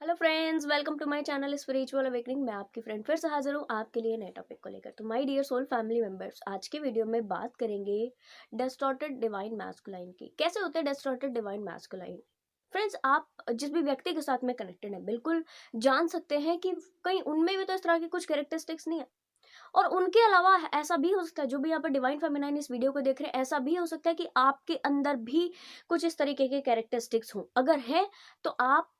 Hello friends, welcome to my channel spiritual awakening. मैं आपकी friend फिर से हाजिर हूँ आपके लिए नए टॉपिक को लेकर। तो my dear soul family members, आज के वीडियो में बात करेंगे डिस्टॉर्टेड डिवाइन मैस्कुलाइन की। कैसे होते हैं डिस्टॉर्टेड डिवाइन मैस्कुलाइन? फ्रेंड्स, आप जिस भी व्यक्ति के साथ में कनेक्टेड है, बिल्कुल जान सकते हैं कि कहीं उनमें भी तो इस तरह की कुछ कैरेक्टरिस्टिक्स नहीं है। और उनके अलावा ऐसा भी हो सकता है, जो भी यहाँ पर डिवाइन फेमिनाइन इस वीडियो को देख रहे हैं, ऐसा भी हो सकता है कि आपके अंदर भी कुछ इस तरीके के कैरेक्टरिस्टिक्स हों। अगर है तो आप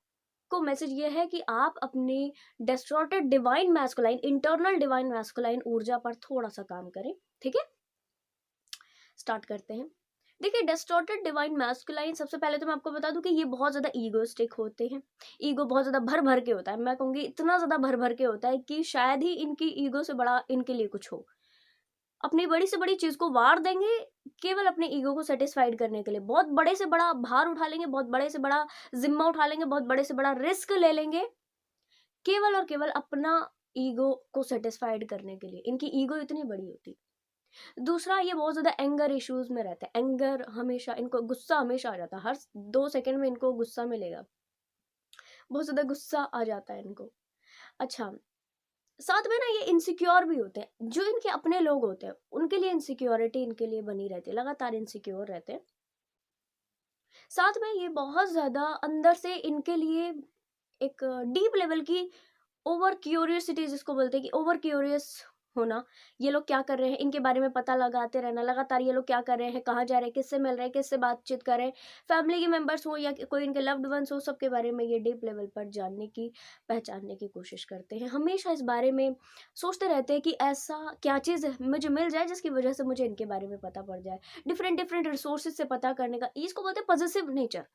को मैसेज ये है कि आप अपनी distorted divine masculine, internal divine masculine ऊर्जा पर थोड़ा सा काम करें। ठीक है, स्टार्ट करते हैं। देखिए, डिस्टॉर्टेड डिवाइन मैस्कुलाइन, सबसे पहले तो मैं आपको बता दूं कि ये बहुत ज्यादा ईगोस्टिक होते हैं। ईगो बहुत ज्यादा भर भर के होता है। मैं कहूंगी इतना ज्यादा भर भर के होता है कि शायद ही इनकी ईगो से बड़ा इनके लिए कुछ हो। अपनी बड़ी से बड़ी चीज को वार देंगे केवल अपने ईगो को सेटिस्फाइड करने के लिए। बहुत बड़े से बड़ा भार उठा लेंगे, बहुत बड़े से बड़ा जिम्मा उठा लेंगे, बहुत बड़े से बड़ा रिस्क ले लेंगे, केवल और केवल अपना ईगो को सेटिस्फाइड करने के लिए। इनकी ईगो इतनी बड़ी होती। दूसरा, ये बहुत ज्यादा एंगर इश्यूज में रहते हैं। एंगर हमेशा इनको, गुस्सा हमेशा आ जाता है, हर 2 सेकंड में इनको गुस्सा मिलेगा। बहुत ज्यादा गुस्सा आ जाता है इनको। अच्छा, साथ में ना ये इनसिक्योर भी होते हैं। जो इनके अपने लोग होते हैं उनके लिए इनसिक्योरिटी इनके लिए बनी रहती है, लगातार इनसिक्योर रहते हैं। साथ में ये बहुत ज्यादा अंदर से इनके लिए एक डीप लेवल की ओवर क्यूरियोसिटी, जिसको बोलते हैं कि ओवर क्यूरियस होना। ये लोग क्या कर रहे हैं इनके बारे में पता लगाते रहना, लगातार ये लोग क्या कर रहे हैं, कहाँ जा रहे हैं, किससे मिल रहे हैं, किससे बातचीत कर रहे हैं, फैमिली के मेंबर्स हो या कोई इनके लव्ड वंस हो, सबके बारे में ये डीप लेवल पर जानने की, पहचानने की कोशिश करते हैं। हमेशा इस बारे में सोचते रहते हैं कि ऐसा क्या चीज़ मुझे मिल जाए जिसकी वजह से मुझे इनके बारे में पता पड़ जाए। डिफरेंट डिफरेंट रिसोर्सेज से पता करने का, इसको बोलते हैं पॉजिटिव नेचर।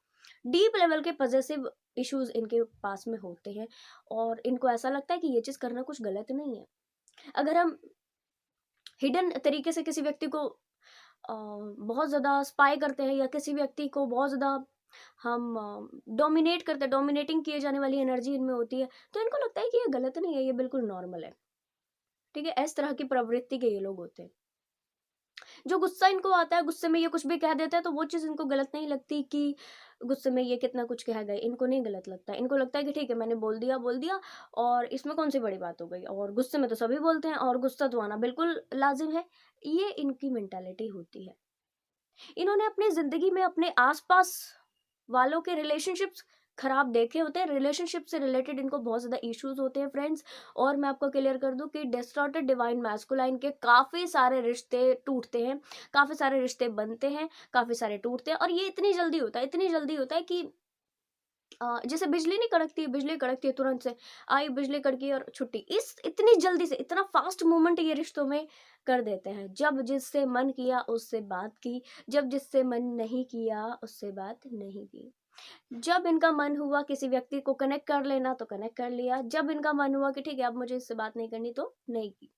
डीप लेवल के पॉजिटिव इश्यूज इनके पास में होते हैं। और इनको ऐसा लगता है कि ये चीज करना कुछ गलत नहीं है। अगर हम हिडन तरीके से किसी व्यक्ति को बहुत ज्यादा स्पाई करते हैं, या किसी व्यक्ति को बहुत ज्यादा हम डोमिनेट करते हैं, डोमिनेटिंग किए जाने वाली एनर्जी इनमें होती है, तो इनको लगता है कि ये गलत नहीं है, ये बिल्कुल नॉर्मल है। ठीक है, इस तरह की प्रवृत्ति के ये लोग होते हैं। जो गुस्सा इनको आता है, गुस्से में ये कुछ भी कह देता है, तो वो चीज़ इनको गलत नहीं लगती कि गुस्से में ये कितना कुछ कह गए। इनको नहीं गलत लगता है। इनको लगता है कि ठीक है, मैंने बोल दिया और इसमें कौन सी बड़ी बात हो गई, और गुस्से में तो सभी बोलते हैं और गुस्सा तो आना बिल्कुल लाजिम है। ये इनकी मेंटालिटी होती है। इन्होंने अपनी ज़िंदगी में अपने आस-पास वालों के रिलेशनशिप्स खराब देखे होते हैं। रिलेशनशिप से रिलेटेड इनको बहुत ज़्यादा इश्यूज़ होते हैं फ्रेंड्स। और मैं आपको क्लियर कर दूँ कि डिस्टॉर्टेड डिवाइन मैस्कुलाइन के काफ़ी सारे रिश्ते टूटते हैं, काफ़ी सारे रिश्ते बनते हैं, काफ़ी सारे टूटते हैं। और ये इतनी जल्दी होता है, इतनी जल्दी होता है कि जैसे बिजली नहीं कड़कती है, बिजली कड़कती है तुरंत से, आई बिजली कड़की और छुट्टी। इस इतनी जल्दी से, इतना फास्ट मूवमेंट ये रिश्तों में कर देते हैं। जब जिससे मन किया उससे बात की, जब जिससे मन नहीं किया उससे बात नहीं की। जब इनका मन हुआ किसी व्यक्ति को कनेक्ट कर लेना तो कनेक्ट कर लिया, जब इनका मन हुआ कि ठीक है अब मुझे इससे बात नहीं करनी तो नहीं की।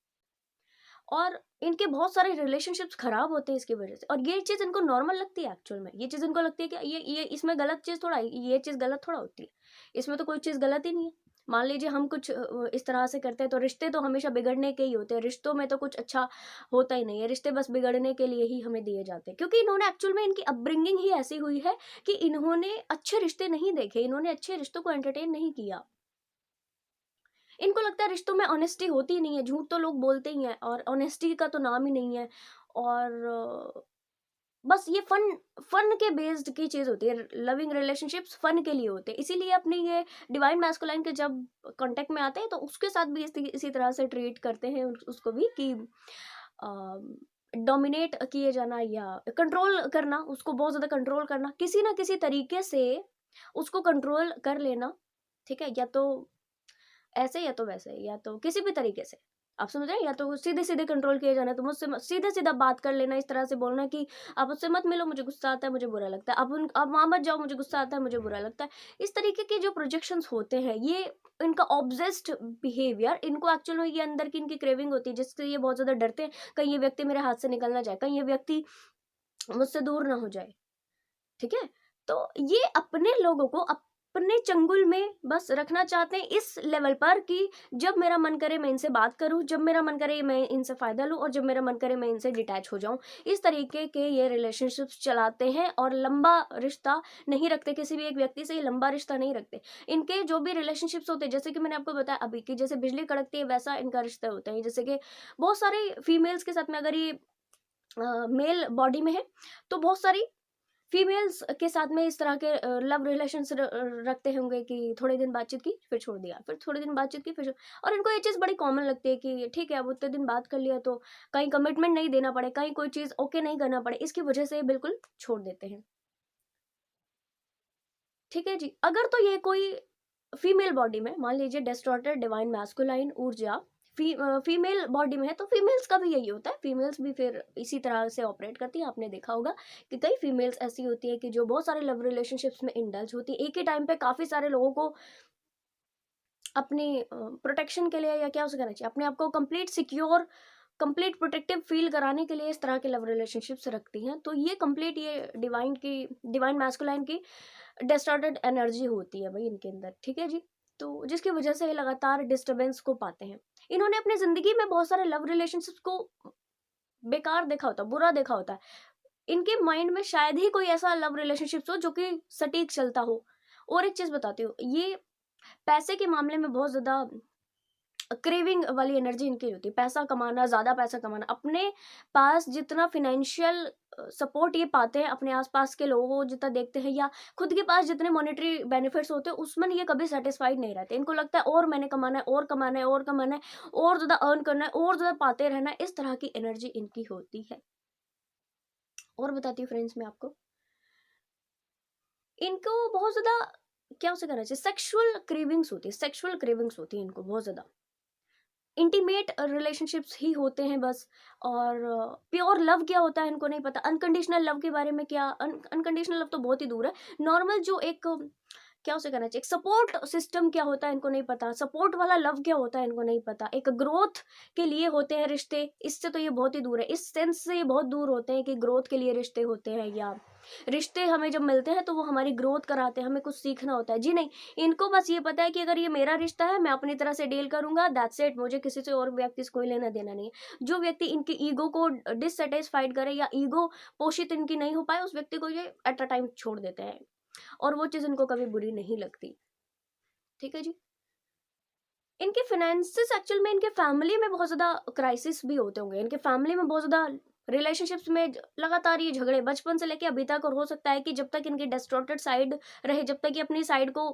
और इनके बहुत सारे रिलेशनशिप्स खराब होते हैं इसकी वजह से। और ये चीज़ इनको नॉर्मल लगती है एक्चुअल में। ये चीज़ इनको लगती है कि ये इसमें गलत चीज़ थोड़ा, ये चीज़ गलत थोड़ा होती है, इसमें तो कोई चीज़ गलत ही नहीं है। मान लीजिए हम कुछ इस तरह से करते हैं तो रिश्ते तो हमेशा बिगड़ने के ही होते हैं। रिश्तों में तो कुछ अच्छा होता ही नहीं है। रिश्ते बस बिगड़ने के लिए ही हमें दिए जाते हैं, क्योंकि इन्होंने एक्चुअल में, इनकी अपब्रिंगिंग ही ऐसी हुई है कि इन्होंने अच्छे रिश्ते नहीं देखे, इन्होंने अच्छे रिश्तों को एंटरटेन नहीं किया। इनको लगता है रिश्तों में ऑनेस्टी होती ही नहीं है, झूठ तो लोग बोलते ही हैं और ऑनेस्टी का तो नाम ही नहीं है। और बस ये फन फन के बेस्ड की चीज़ होती है। लविंग रिलेशनशिप्स फन के लिए होते हैं। इसीलिए अपनी ये डिवाइन मैस्कुलाइन के जब कांटेक्ट में आते हैं तो उसके साथ भी इसी तरह से ट्रीट करते हैं उसको भी कि डोमिनेट किए जाना या कंट्रोल करना, उसको बहुत ज़्यादा कंट्रोल करना, किसी ना किसी तरीके से उसको कंट्रोल कर लेना। ठीक है, या तो ऐसे या तो वैसे, या तो किसी भी तरीके से, आप समझ रहे हैं? या तो सीधे-सीधे कंट्रोल किया जाना, तो मुझसे सीधा-सीधा बात कर लेना, इस तरह से बोलना कि आप मुझसे मत मिलो, मुझे गुस्सा आता है, मुझे बुरा लगता है। आप वहाँ मत जाओ, मुझे गुस्सा आता है, मुझे बुरा लगता है। इस तरीके के जो प्रोजेक्शंस होते हैं, ये इनका ऑब्सेस्ड बिहेवियर, इनको एक्चुअल में ये अंदर की इनकी क्रेविंग होती है, जिससे ये बहुत ज़्यादा डरते हैं, कहीं ये व्यक्ति मेरे हाथ से निकल ना जाए, कहीं ये व्यक्ति मुझसे दूर ना हो जाए। ठीक है? तो ये अपने लोगों को अपने चंगुल में बस रखना चाहते हैं इस लेवल पर कि जब मेरा मन करे मैं इनसे बात करूं, जब मेरा मन करे मैं इनसे फ़ायदा लूं और जब मेरा मन करे मैं इनसे डिटैच हो जाऊं। इस तरीके के ये रिलेशनशिप्स चलाते हैं और लंबा रिश्ता नहीं रखते, किसी भी एक व्यक्ति से लंबा रिश्ता नहीं रखते। इनके जो भी रिलेशनशिप्स होते हैं, जैसे कि मैंने आपको बताया अभी कि जैसे बिजली कड़कती है वैसा इनका रिश्ता होता है। जैसे कि बहुत सारी फीमेल्स के साथ में अगर ये मेल बॉडी में है तो बहुत सारी फीमेल्स के साथ में इस तरह के लव रिलेशंस रखते होंगे कि थोड़े दिन बातचीत की फिर छोड़ दिया, फिर थोड़े दिन बातचीत की फिर और इनको ये चीज़ बड़ी कॉमन लगती है कि ठीक है अब उतने दिन बात कर लिया तो कहीं कमिटमेंट नहीं देना पड़े, कहीं कोई चीज़ ओके नहीं करना पड़े, इसकी वजह से ये बिल्कुल छोड़ देते हैं। ठीक है जी। अगर तो ये कोई फीमेल बॉडी में मान लीजिए डिस्टॉर्टेड डिवाइन मैस्कुलाइन ऊर्जा फीमेल बॉडी में है तो फीमेल्स का भी यही होता है, फीमेल्स भी फिर इसी तरह से ऑपरेट करती हैं। आपने देखा होगा कि कई फीमेल्स ऐसी होती है कि जो बहुत सारे लव रिलेशनशिप्स में इंडल्ज होती है, एक ही टाइम पे काफ़ी सारे लोगों को अपनी प्रोटेक्शन के लिए या क्या उसे कहना चाहिए अपने आप को complete secure complete protective feel कराने के लिए इस तरह के लव रिलेशनशिप्स रखती हैं। तो ये कंप्लीट ये डिवाइन मैस्कुलाइन की डिस्टॉर्टेड एनर्जी होती है भाई इनके अंदर। ठीक है जी। तो जिसकी वजह से ये लगातार डिस्टरबेंस को पाते हैं। इन्होंने अपनी जिंदगी में बहुत सारे लव रिलेशनशिप्स को बेकार देखा होता है, बुरा देखा होता है। इनके माइंड में शायद ही कोई ऐसा लव रिलेशनशिप हो जो कि सटीक चलता हो। और एक चीज बताती हूँ, ये पैसे के मामले में बहुत ज्यादा क्रेविंग वाली एनर्जी इनकी होती है। पैसा कमाना, ज्यादा पैसा कमाना, अपने पास जितना फिनेंशियल सपोर्ट ये पाते हैं अपने आसपास के लोगों को जितना देखते हैं या खुद के पास जितने मॉनेटरी बेनिफिट्स होते हैं उसमें ये कभी सेटिस्फाइड नहीं रहते। इनको लगता है और मैंने कमाना है और कमाना है और कमाना है और ज्यादा अर्न करना है और ज्यादा पाते रहना है। इस तरह की एनर्जी इनकी होती है। और बताती हूँ फ्रेंड्स मैं आपको, इनको बहुत ज्यादा क्या उसे कहना चाहिए सेक्सुअल क्रेविंग्स होती है, सेक्सुअल क्रेविंग्स होती है इनको बहुत ज्यादा। इंटीमेट रिलेशनशिप्स ही होते हैं बस। और प्योर लव क्या होता है इनको नहीं पता। अनकंडीशनल लव के बारे में क्या, अनकंडीशनल लव तो बहुत ही दूर है। नॉर्मल जो एक क्या उसे कहना चाहिए सपोर्ट सिस्टम क्या होता है इनको नहीं पता। सपोर्ट वाला लव क्या होता है इनको नहीं पता। एक ग्रोथ के लिए होते हैं रिश्ते, इससे तो ये बहुत ही दूर है। इस सेंस से ये बहुत दूर होते हैं कि ग्रोथ के लिए रिश्ते होते हैं या रिश्ते हमें जब मिलते हैं तो वो हमारी ग्रोथ कराते हैं, हमें कुछ सीखना होता है। जी नहीं, इनको बस ये पता है कि अगर ये मेरा रिश्ता है मैं अपनी तरह से डील करूंगा, दैट्स इट। मुझे किसी से और व्यक्ति से कोई लेना देना नहीं है। जो व्यक्ति इनकी ईगो को डिससेटिस्फाइड करे या ईगो पोषित इनकी नहीं हो पाए उस व्यक्ति को ये एट अ टाइम छोड़ देते हैं और वो चीज इनको कभी बुरी नहीं लगती। ठीक है जी। इनके फाइनेंसेस एक्चुअल में इनके फैमिली में बहुत ज्यादा क्राइसिस भी होते होंगे। इनके फैमिली में बहुत ज्यादा रिलेशनशिप्स में लगातार ये झगड़े बचपन से लेके अभी तक, और हो सकता है कि जब तक इनकी डिस्टॉर्टेड साइड रहे, जब तक ये अपनी साइड को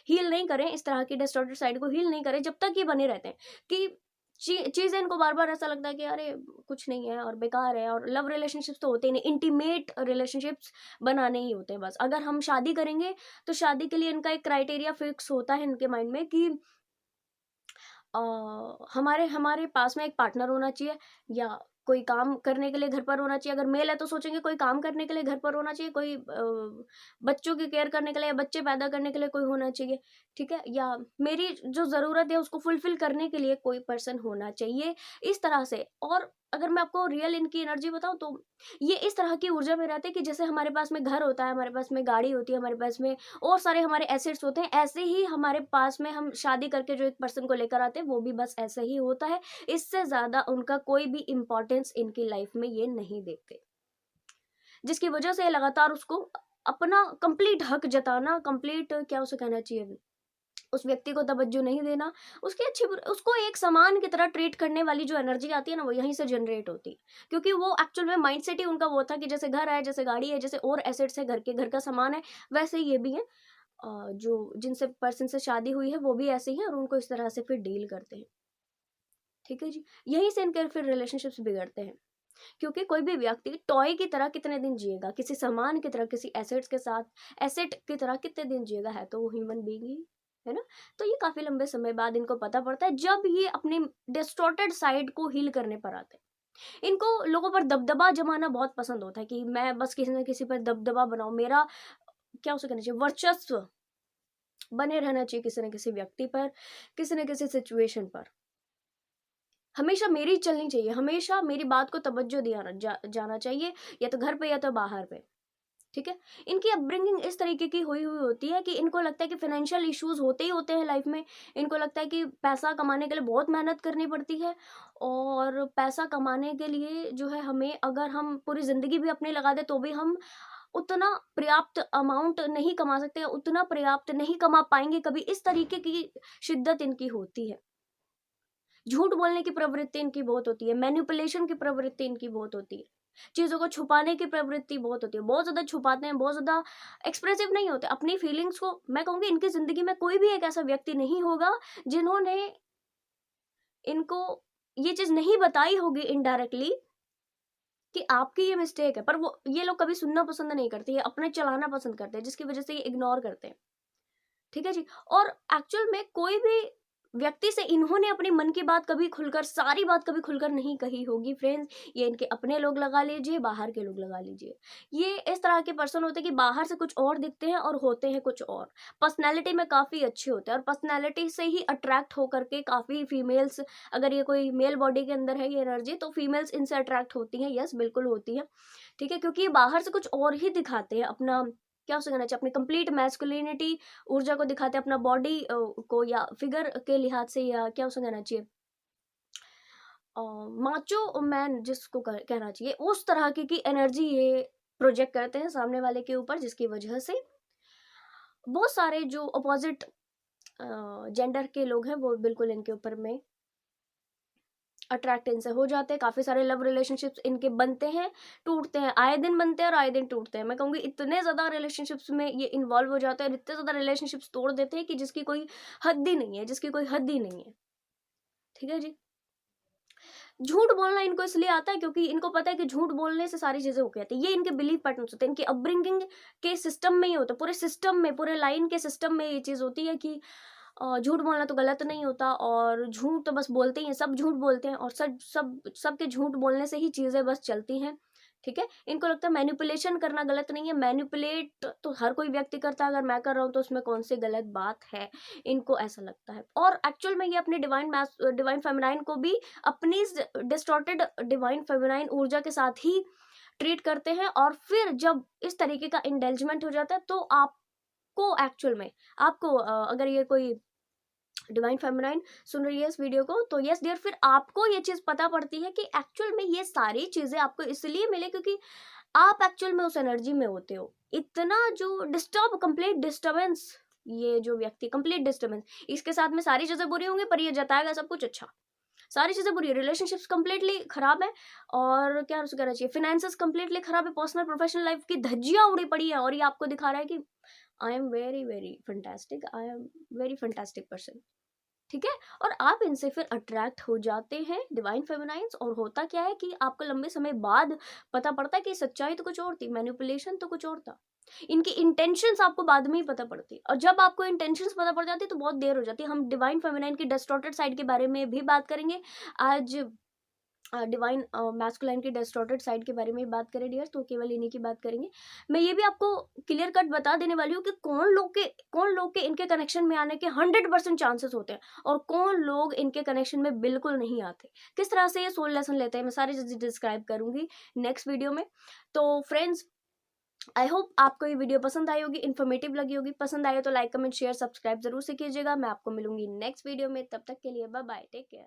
हील नहीं करें, इस तरह की डिस्टॉर्टेड साइड को हील नहीं करें, जब तक ये बने रहते हैं कि चीजें इनको बार बार ऐसा लगता है कि अरे कुछ नहीं है और बेकार है। और लव रिलेशनशिप्स तो होते ही नहीं, इंटीमेट रिलेशनशिप्स बनाने ही होते हैं बस। अगर हम शादी करेंगे तो शादी के लिए इनका एक क्राइटेरिया फिक्स होता है इनके माइंड में कि अ, हमारे हमारे पास में एक पार्टनर होना चाहिए या कोई काम करने के लिए घर पर होना चाहिए। अगर मेल है तो सोचेंगे कोई काम करने के लिए घर पर होना चाहिए, कोई बच्चों की केयर करने के लिए या बच्चे पैदा करने के लिए कोई होना चाहिए। ठीक है, या मेरी जो ज़रूरत है उसको फुलफिल करने के लिए कोई पर्सन होना चाहिए, इस तरह से। और अगर मैं आपको रियल इनकी एनर्जी बताऊं तो ये इस तरह की ऊर्जा में रहते हैं कि जैसे हमारे पास में घर होता है, हमारे पास में गाड़ी होती है, हमारे पास में और सारे हमारे एसेट्स होते हैं, ऐसे ही हमारे पास में हम शादी करके जो एक पर्सन को लेकर आते हैं वो भी बस ऐसा ही होता है। इससे ज्यादा उनका कोई भी इंपॉर्टेंस इनकी लाइफ में ये नहीं देखते, जिसकी वजह से लगातार उसको अपना कंप्लीट हक जताना, कंप्लीट क्या उसे कहना चाहिए उस व्यक्ति को तवज्जो नहीं देना, उसकी उसको एक सामान की तरह ट्रीट करने वाली जो एनर्जी आती है ना वो यहीं से जनरेट होती है। क्योंकि वो एक्चुअल में माइंडसेट ही उनका वो था कि जैसे घर है, जैसे गाड़ी है, जैसे और एसेट्स है, घर का सामान है, वैसे ही ये भी है। जो जिनसे पर्सन से शादी हुई है वो भी ऐसे ही है और उनको इस तरह से फिर डील करते हैं। ठीक है जी। यहीं से इनके फिर रिलेशनशिप्स बिगड़ते हैं। क्योंकि कोई भी व्यक्ति टॉय की तरह कितने दिन जिएगा, किसी सामान की तरह, किसी एसेट्स के साथ एसेट की तरह कितने दिन जिएगा, है तो वो ह्यूमन बीइंग ही, है ना। तो ये काफी लंबे समय बाद इनको पता पड़ता है जब ये अपनी डिस्टॉर्टेड साइड को हील करने पर आते हैं। इनको लोगों पर दबदबा जमाना बहुत पसंद होता है कि मैं बस किसी न किसी पर दबदबा बनाऊं, मेरा क्या उसे कहना चाहिए वर्चस्व बने रहना चाहिए किसी न किसी व्यक्ति पर, किसी न किसी सिचुएशन पर। हमेशा मेरी चलनी चाहिए, हमेशा मेरी बात को तवज्जो दिया जाना चाहिए, या तो घर पे या तो बाहर पे। ठीक है। इनकी अपब्रिंगिंग इस तरीके की हुई हुई होती है कि इनको लगता है कि फाइनेंशियल इश्यूज होते ही होते हैं लाइफ में। इनको लगता है कि पैसा कमाने के लिए बहुत मेहनत करनी पड़ती है, और पैसा कमाने के लिए जो है हमें, अगर हम पूरी ज़िंदगी भी अपनी लगा दें तो भी हम उतना पर्याप्त अमाउंट नहीं कमा सकते, उतना पर्याप्त नहीं कमा पाएँगे कभी। इस तरीके की शिद्दत इनकी होती है। झूठ बोलने की प्रवृत्ति इनकी बहुत होती है, मैनिपुलेशन की प्रवृत्ति इनकी बहुत होती है, चीज़ों को छुपाने की प्रवृत्ति बहुत होती है, बहुत ज़्यादा छुपाते हैं, बहुत ज़्यादा एक्सप्रेसिव नहीं होते अपनी फीलिंग्स को। मैं कहूँगी इनकी ज़िंदगी में कोई भी एक ऐसा व्यक्ति नहीं होगा जिन्होंने इनको ये चीज़ नहीं बताई होगी इनडायरेक्टली कि आपकी ये मिस्टेक है, पर वो ये लोग कभी सुनना पसंद नहीं करते, ये अपने चलाना पसंद करते हैं, जिसकी वजह से ये इग्नोर करते हैं। ठीक है जी। और एक्चुअल में कोई भी व्यक्ति से इन्होंने अपने मन की बात कभी खुलकर, सारी बात कभी खुलकर नहीं कही होगी फ्रेंड्स। ये इनके अपने लोग लगा लीजिए, बाहर के लोग लगा लीजिए, ये इस तरह के पर्सन होते हैं कि बाहर से कुछ और दिखते हैं और होते हैं कुछ और। पर्सनैलिटी में काफ़ी अच्छे होते हैं और पर्सनैलिटी से ही अट्रैक्ट होकर के काफ़ी फीमेल्स, अगर ये कोई मेल बॉडी के अंदर है ये एनर्जी, तो फीमेल्स इनसे अट्रैक्ट होती हैं। यस, बिल्कुल होती है। ठीक है, क्योंकि ये बाहर से कुछ और ही दिखाते हैं अपना, क्या उसे कहना चाहिए, अपनी कंप्लीट मैस्कुलिनिटी ऊर्जा को दिखाते हैं, अपना बॉडी को या फिगर के लिहाज से, या क्या उसे कहना चाहिए, माचो मैन जिसको कहना चाहिए, उस तरह की एनर्जी ये प्रोजेक्ट करते हैं सामने वाले के ऊपर, जिसकी वजह से बहुत सारे जो अपोजिट जेंडर के लोग हैं वो बिल्कुल इनके ऊपर में अट्रैक्ट इनसे हो जाते हैं। काफ़ी सारे लव रिलेशनशिप्स इनके बनते हैं, टूटते हैं, आए दिन बनते हैं और आए दिन टूटते हैं। मैं कहूँगी इतने ज़्यादा रिलेशनशिप्स में ये इन्वॉल्व हो जाते हैं और इतने ज़्यादा रिलेशनशिप्स तोड़ देते हैं कि जिसकी कोई हद ही नहीं है, जिसकी कोई हद ही नहीं है। ठीक है जी। झूठ बोलना इनको इसलिए आता है क्योंकि इनको पता है कि झूठ बोलने से सारी चीज़ें होके आती है। ये इनके बिलीफ पैटर्न्स होते हैं, इनके अपब्रिंगिंग के सिस्टम में ही होता है, पूरे सिस्टम में, पूरे लाइन के सिस्टम में ये चीज़ होती है कि झूठ बोलना तो गलत नहीं होता, और झूठ तो बस बोलते ही हैं, सब झूठ बोलते हैं, और सबके झूठ बोलने से ही चीज़ें बस चलती हैं। ठीक है? इनको लगता है मैनिपुलेशन करना गलत नहीं है, मैनिपुलेट तो हर कोई व्यक्ति करता है, अगर मैं कर रहा हूँ तो उसमें कौन-सी गलत बात है, इनको ऐसा लगता है। और एक्चुअल में ये अपने डिवाइन फेमिनाइन को भी अपनी डिस्टॉर्टेड डिवाइन फेमिनाइन ऊर्जा के साथ ही ट्रीट करते हैं, और फिर जब इस तरीके का इंडल्जमेंट हो जाता है तो आपको एक्चुअल में, आपको अगर ये कोई डिवाइन फेमिनाइन सुन रही है इस वीडियो को, तो यस डियर, फिर आपको ये चीज़ पता पड़ती है कि एक्चुअल में ये सारी चीज़ें आपको इसलिए मिले क्योंकि आप एक्चुअल में उस एनर्जी में होते हो। इतना जो कंप्लीट डिस्टर्बेंस, ये जो व्यक्ति कंप्लीट डिस्टर्बेंस, इसके साथ में सारी चीज़ें बुरी होंगी पर ये जताएगा सब कुछ अच्छा। सारी चीज़ें बुरी है, रिलेशनशिप्स कंप्लीटली खराब है, और क्या उसे कहना चाहिए, फाइनेंसेस कंप्लीटली खराब है, पर्सनल प्रोफेशनल लाइफ की धज्जियां उड़ी पड़ी है, और ये आपको दिखा रहा है कि I am very very fantastic, I am very fantastic person. ठीक है? और आप इनसे फिर अट्रैक्ट हो जाते हैं, डिवाइन फेमिनाइन्स, और होता क्या है कि आपको लंबे समय बाद पता पड़ता है कि सच्चाई तो कुछ और थी, मैनिपुलेशन तो कुछ और था। इनकी इंटेंशंस आपको बाद में ही पता पड़ती है, और जब आपको इंटेंशंस पता पड़ जाती है तो बहुत देर हो जाती है। हम डिवाइन फेमिनाइन की डिस्टॉर्टेड साइड के बारे में भी बात करेंगे आज। डिवाइन मैस्कुलाइन की डिस्टॉर्टेड साइड के बारे में ही बात करें डियर, तो केवल इन्हीं की बात करेंगे। मैं ये भी आपको क्लियर कट बता देने वाली हूँ कि कौन लोग के इनके कनेक्शन में आने के 100% चांसेस होते हैं, और कौन लोग इनके कनेक्शन में बिल्कुल नहीं आते। किस तरह से ये सोल लेसन लेते हैं, मैं सारी चीज़ें डिस्क्राइब करूंगी नेक्स्ट वीडियो में। तो फ्रेंड्स, आई होप आपको ये वीडियो पसंद आई होगी, इन्फॉर्मेटिव लगी होगी। पसंद आए तो लाइक, कमेंट, शेयर, सब्सक्राइब जरूर से कीजिएगा। मैं आपको मिलूंगी नेक्स्ट वीडियो में, तब तक के लिए बाय बाय, टेक केयर।